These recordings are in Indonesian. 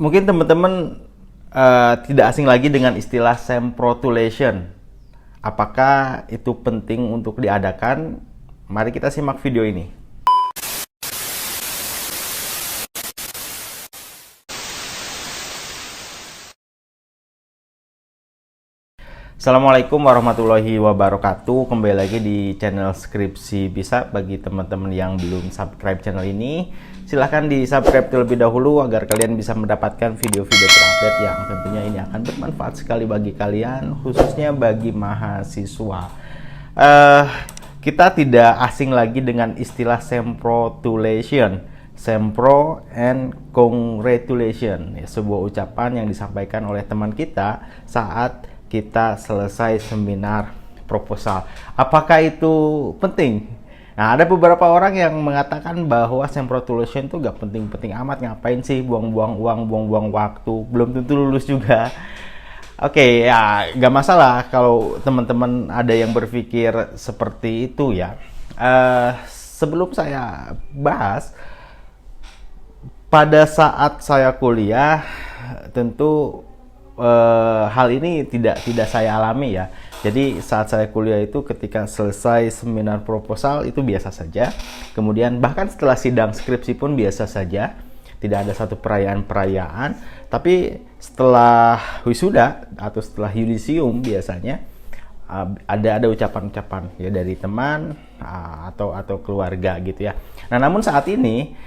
Mungkin teman-teman tidak asing lagi dengan istilah semprotulation. Apakah itu penting untuk diadakan? Mari kita simak video ini. Assalamualaikum warahmatullahi wabarakatuh. Kembali lagi di channel Skripsi Bisa. Bagi teman-teman yang belum subscribe channel ini, silahkan di subscribe terlebih dahulu agar kalian bisa mendapatkan video-video terupdate yang tentunya ini akan bermanfaat sekali bagi kalian, khususnya bagi mahasiswa. Kita tidak asing lagi dengan istilah semprotulation, sempro and congratulation, ya, sebuah ucapan yang disampaikan oleh teman kita saat kita selesai seminar proposal. Apakah itu penting? Nah, ada beberapa orang yang mengatakan bahwa semprotulation itu gak penting-penting amat, ngapain sih buang-buang uang, buang-buang waktu, belum tentu lulus juga. Oke, ya gak masalah kalau teman-teman ada yang berpikir seperti itu ya. Sebelum saya bahas, pada saat saya kuliah tentu hal ini tidak saya alami ya. Jadi saat saya kuliah itu ketika selesai seminar proposal itu biasa saja. Kemudian bahkan setelah sidang skripsi pun biasa saja. Tidak ada satu perayaan. Tapi setelah wisuda atau setelah yudisium biasanya ada ucapan-ucapan ya dari teman atau keluarga gitu ya. Nah, namun saat ini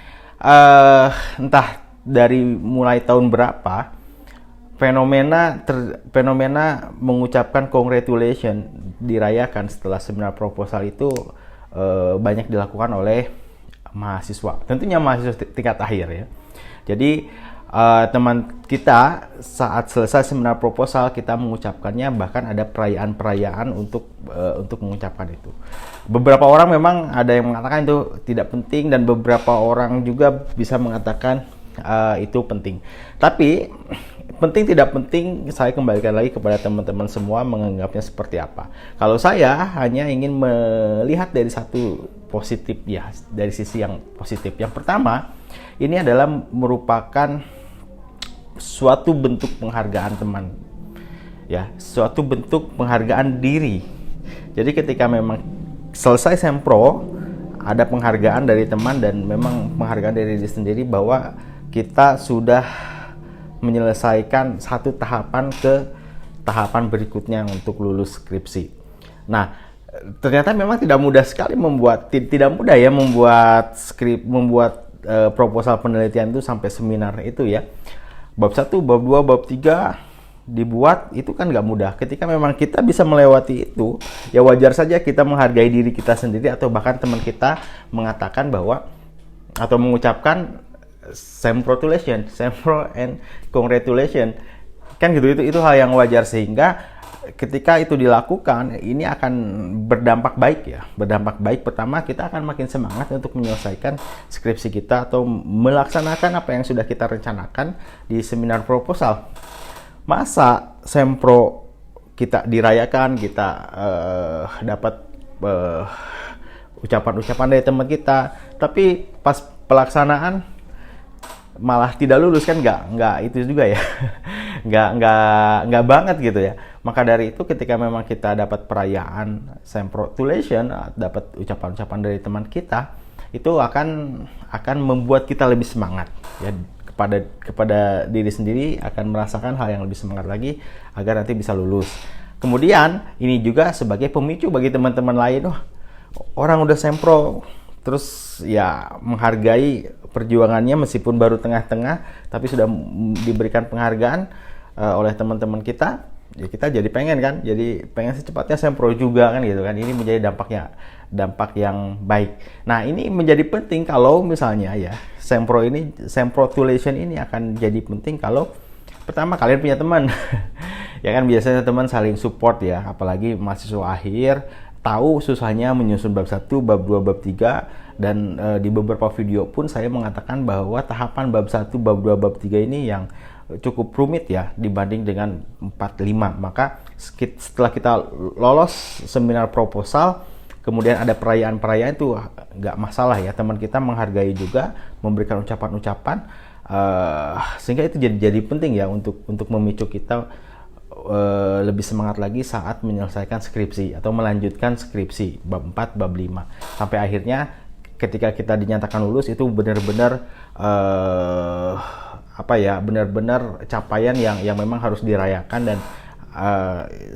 entah dari mulai tahun berapa fenomena mengucapkan congratulation dirayakan setelah seminar proposal itu banyak dilakukan oleh mahasiswa, tentunya mahasiswa tingkat akhir ya. Jadi teman kita saat selesai seminar proposal kita mengucapkannya, bahkan ada perayaan-perayaan untuk mengucapkan itu. Beberapa orang memang ada yang mengatakan itu tidak penting, dan beberapa orang juga bisa mengatakan itu penting. Tapi penting tidak penting, saya kembalikan lagi kepada teman-teman semua menganggapnya seperti apa. Kalau saya hanya ingin melihat dari satu positif ya, dari sisi yang positif. Yang pertama, ini adalah merupakan suatu bentuk penghargaan teman. Ya, suatu bentuk penghargaan diri. Jadi ketika memang selesai sempro, ada penghargaan dari teman dan memang penghargaan dari diri sendiri bahwa kita sudah menyelesaikan satu tahapan ke tahapan berikutnya untuk lulus skripsi. Nah, ternyata memang tidak mudah sekali membuat proposal penelitian itu sampai seminar itu ya. Bab 1, bab 2, bab 3 dibuat itu kan nggak mudah. Ketika memang kita bisa melewati itu, ya wajar saja kita menghargai diri kita sendiri, atau bahkan teman kita mengatakan bahwa atau mengucapkan semprotulation, sempro and congratulation, kan gitu. Itu hal yang wajar, sehingga ketika itu dilakukan ini akan berdampak baik ya. Berdampak baik, pertama kita akan makin semangat untuk menyelesaikan skripsi kita atau melaksanakan apa yang sudah kita rencanakan di seminar proposal. Masa sempro kita dirayakan, kita dapat ucapan-ucapan dari teman kita, tapi pas pelaksanaan malah tidak lulus, kan nggak itu juga ya. nggak banget gitu ya. Maka dari itu ketika memang kita dapat perayaan semprotulation, dapat ucapan-ucapan dari teman kita, itu akan membuat kita lebih semangat ya, kepada diri sendiri, akan merasakan hal yang lebih semangat lagi agar nanti bisa lulus. Kemudian ini juga sebagai pemicu bagi teman-teman lain, orang udah sempro terus ya menghargai perjuangannya meskipun baru tengah-tengah, tapi sudah diberikan penghargaan oleh teman-teman kita, ya kita jadi pengen secepatnya sempro juga kan gitu kan. Ini menjadi dampak yang baik. Nah, ini menjadi penting kalau misalnya ya semprotulation ini akan jadi penting kalau pertama kalian punya teman. Ya kan, biasanya teman saling support ya, apalagi mahasiswa akhir, tahu susahnya menyusun bab 1, bab 2, bab 3, dan di beberapa video pun saya mengatakan bahwa tahapan bab 1, bab 2, bab 3 ini yang cukup rumit ya dibanding dengan 4, 5. Maka setelah kita lolos seminar proposal, kemudian ada perayaan-perayaan, itu nggak masalah ya, teman kita menghargai juga, memberikan ucapan-ucapan Sehingga itu jadi penting ya untuk memicu kita lebih semangat lagi saat menyelesaikan skripsi atau melanjutkan skripsi bab 4, bab 5 sampai akhirnya ketika kita dinyatakan lulus itu benar-benar benar-benar capaian yang memang harus dirayakan dan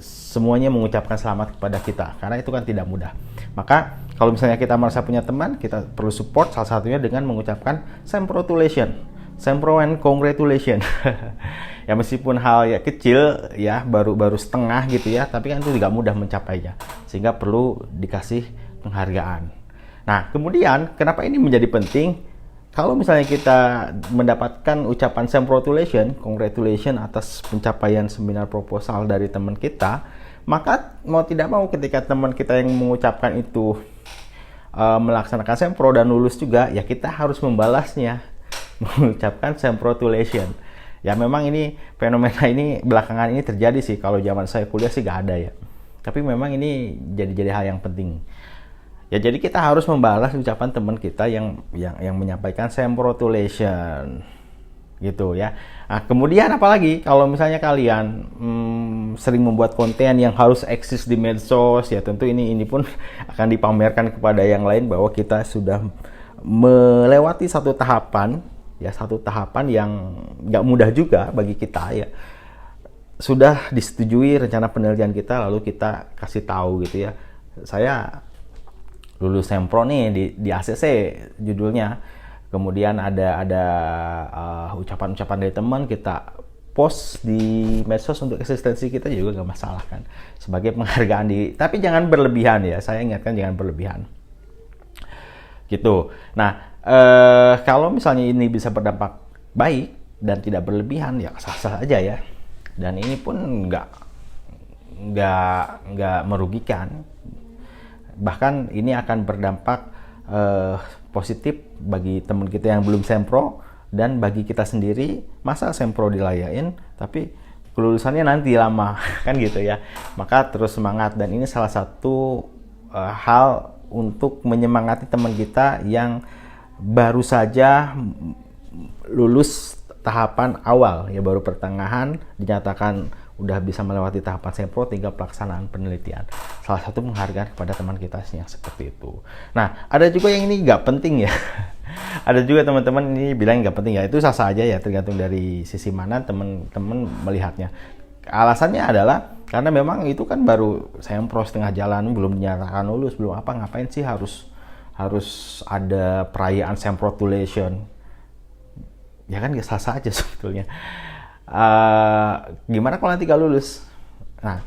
semuanya mengucapkan selamat kepada kita karena itu kan tidak mudah. Maka kalau misalnya kita merasa punya teman, kita perlu support salah satunya dengan mengucapkan sempro-tulation, sempro and congratulation. Ya meskipun hal ya kecil ya baru setengah gitu ya, tapi kan itu juga mudah mencapainya sehingga perlu dikasih penghargaan. Nah kemudian kenapa ini menjadi penting? Kalau misalnya kita mendapatkan ucapan sempro-tulation, congratulation atas pencapaian seminar proposal dari teman kita, maka mau tidak mau ketika teman kita yang mengucapkan itu melaksanakan sempro dan lulus juga, ya kita harus membalasnya, mengucapkan sempro-tulation. Ya memang ini fenomena ini belakangan ini terjadi sih, kalau zaman saya kuliah sih gak ada ya. Tapi memang ini jadi hal yang penting. Ya jadi kita harus membalas ucapan teman kita yang menyampaikan sempro-tulation gitu ya. Nah, kemudian apalagi kalau misalnya kalian sering membuat konten yang harus eksis di medsos ya tentu ini pun akan dipamerkan kepada yang lain bahwa kita sudah melewati satu tahapan yang nggak mudah juga bagi kita ya. Sudah disetujui rencana penelitian kita lalu kita kasih tahu gitu ya. Saya lulus sempro nih di ACC judulnya, kemudian ada ucapan-ucapan dari teman kita post di medsos untuk eksistensi kita juga nggak masalah kan sebagai penghargaan tapi jangan berlebihan ya, saya ingatkan jangan berlebihan gitu. Nah kalau misalnya ini bisa berdampak baik dan tidak berlebihan ya sah-sah aja ya, dan ini pun nggak merugikan. Bahkan ini akan berdampak positif bagi teman kita yang belum sempro dan bagi kita sendiri. Masa sempro dilayain tapi kelulusannya nanti lama kan gitu ya. Maka terus semangat, dan ini salah satu hal untuk menyemangati teman kita yang baru saja lulus tahapan awal ya, baru pertengahan dinyatakan udah bisa melewati tahapan sempro, tinggal pelaksanaan penelitian. Salah satu penghargaan kepada teman kita yang seperti itu. Nah, ada juga yang ini nggak penting ya. Ada juga teman-teman ini bilang nggak penting ya. Itu sah-sah aja ya, tergantung dari sisi mana teman-teman melihatnya. Alasannya adalah karena memang itu kan baru sempro setengah jalan, belum dinyatakan lulus, belum apa, ngapain sih harus ada perayaan sempro-tulation. Ya kan sah-sah aja sebetulnya. Gimana kalau nanti gak lulus? Nah,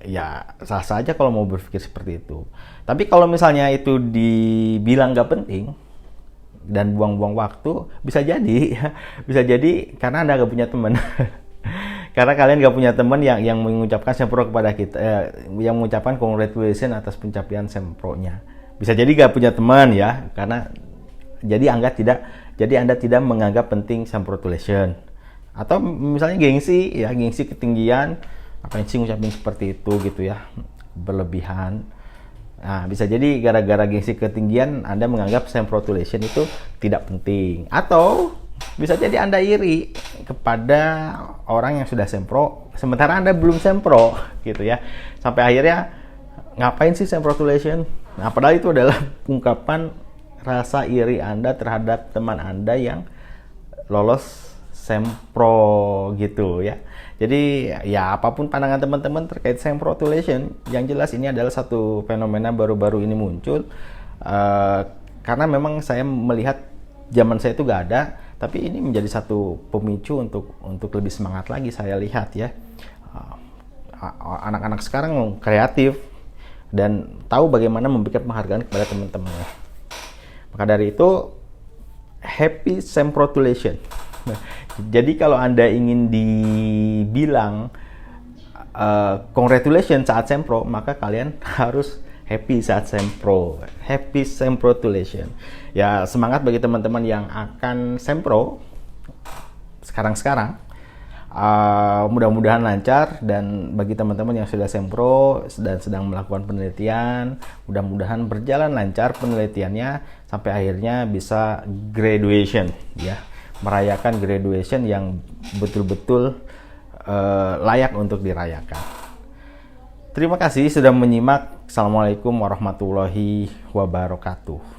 ya sah-sah aja kalau mau berpikir seperti itu. Tapi kalau misalnya itu dibilang gak penting dan buang-buang waktu, bisa jadi karena Anda gak punya teman. Karena kalian gak punya teman yang mengucapkan sempro kepada kita, yang mengucapkan congratulations atas pencapaian sempronya. Bisa jadi gak punya teman ya, karena jadi Anda tidak menganggap penting sempro-tulation. Atau misalnya gengsi ketinggian, ngapain sih ngucapin seperti itu gitu ya, berlebihan. Nah, bisa jadi gara-gara gengsi ketinggian Anda menganggap sempro-tulation itu tidak penting. Atau bisa jadi Anda iri kepada orang yang sudah sempro sementara Anda belum sempro gitu ya. Sampai akhirnya ngapain sih sempro-tulation? Nah, padahal itu adalah ungkapan rasa iri Anda terhadap teman Anda yang lolos sempro gitu ya. Jadi ya apapun pandangan teman-teman terkait sempro-tulation, yang jelas ini adalah satu fenomena baru-baru ini muncul karena memang saya melihat zaman saya itu gak ada, tapi ini menjadi satu pemicu untuk lebih semangat lagi. Saya lihat ya anak-anak sekarang kreatif dan tahu bagaimana memberikan penghargaan kepada teman-temannya. Maka dari itu happy sempro-tulation. Jadi kalau Anda ingin dibilang congratulations saat sempro, maka kalian harus happy saat sempro. Happy sempro-tulation. Ya, semangat bagi teman-teman yang akan sempro sekarang-sekarang. Mudah-mudahan lancar, dan bagi teman-teman yang sudah sempro dan sedang melakukan penelitian, mudah-mudahan berjalan lancar penelitiannya sampai akhirnya bisa graduation ya. merayakan graduation yang betul-betul layak untuk dirayakan. Terima kasih sudah menyimak. Assalamualaikum warahmatullahi wabarakatuh.